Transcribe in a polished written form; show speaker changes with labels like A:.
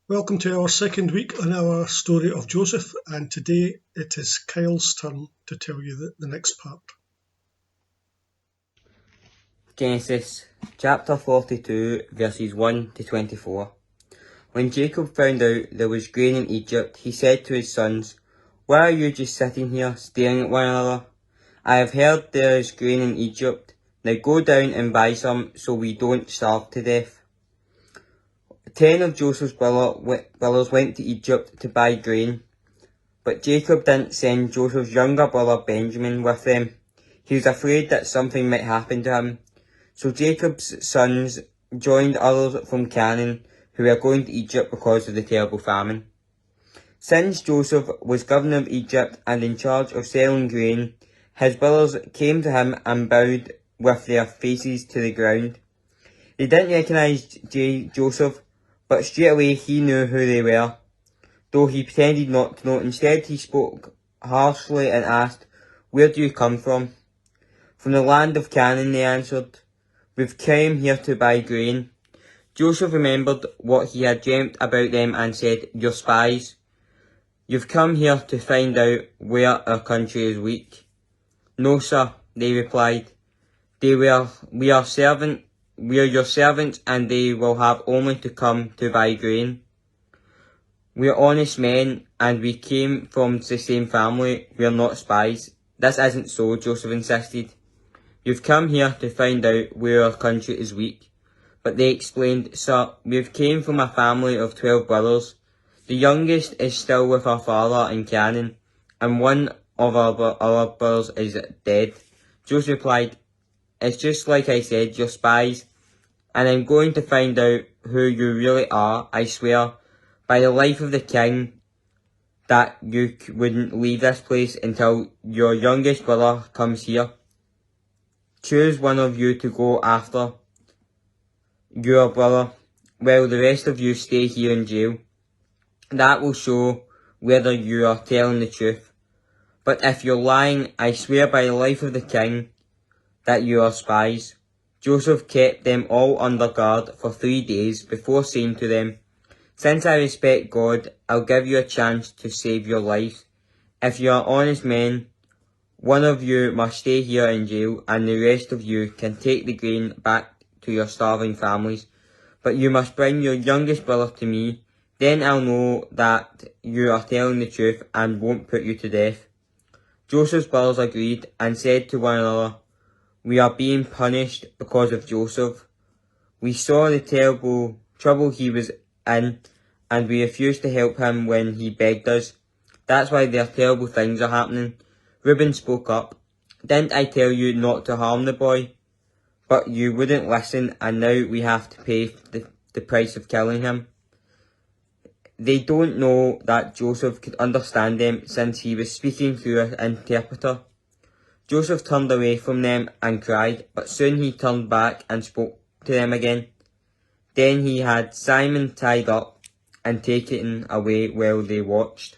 A: Welcome to our second week on our story of Joseph, and today it is Kyle's turn to tell you the next part.
B: Genesis chapter 42 verses 1 to 24. When Jacob found out there was grain in Egypt, he said to his sons, "Why are you just sitting here staring at one another? I have heard there is grain in Egypt. Now go down and buy some so we don't starve to death." 10 of Joseph's brothers went to Egypt to buy grain, but Jacob didn't send Joseph's younger brother Benjamin with them. He was afraid that something might happen to him. So Jacob's sons joined others from Canaan who were going to Egypt because of the terrible famine. Since Joseph was governor of Egypt and in charge of selling grain, his brothers came to him and bowed with their faces to the ground. They didn't recognise Joseph, but straight away he knew who they were, though he pretended not to know. Instead he spoke harshly and asked, "Where do you come from?" "From the land of Canaan," they answered. "We've come here to buy grain." Joseph remembered what he had dreamt about them and said, "You're spies. You've come here to find out where our country is weak." "No, sir," they replied. We are your servants, and they will have only to come to buy grain. We are honest men, and we came from the same family. We are not spies." "This isn't so," Joseph insisted. "You've come here to find out where our country is weak." But they explained, "Sir, we've came from a family of 12 brothers. The youngest is still with our father in Canaan, and one of our brothers is dead." Joseph replied, "It's just like I said, you're spies, and I'm going to find out who you really are. I swear, by the life of the king, that you wouldn't leave this place until your youngest brother comes here. Choose one of you to go after your brother, while the rest of you stay here in jail. That will show whether you are telling the truth. But if you're lying, I swear by the life of the king that you are spies." Joseph kept them all under guard for 3 days before saying to them, "Since I respect God, I'll give you a chance to save your lives. If you are honest men, one of you must stay here in jail, and the rest of you can take the grain back to your starving families. But you must bring your youngest brother to me. Then I'll know that you are telling the truth and won't put you to death." Joseph's brothers agreed and said to one another, "We are being punished because of Joseph. We saw the terrible trouble he was in, and we refused to help him when he begged us. That's why their terrible things are happening." Reuben spoke up, "Didn't I tell you not to harm the boy? But you wouldn't listen, and now we have to pay the price of killing him." They don't know that Joseph could understand them since he was speaking through an interpreter. Joseph turned away from them and cried, but soon he turned back and spoke to them again. Then he had Simon tied up and taken away while they watched.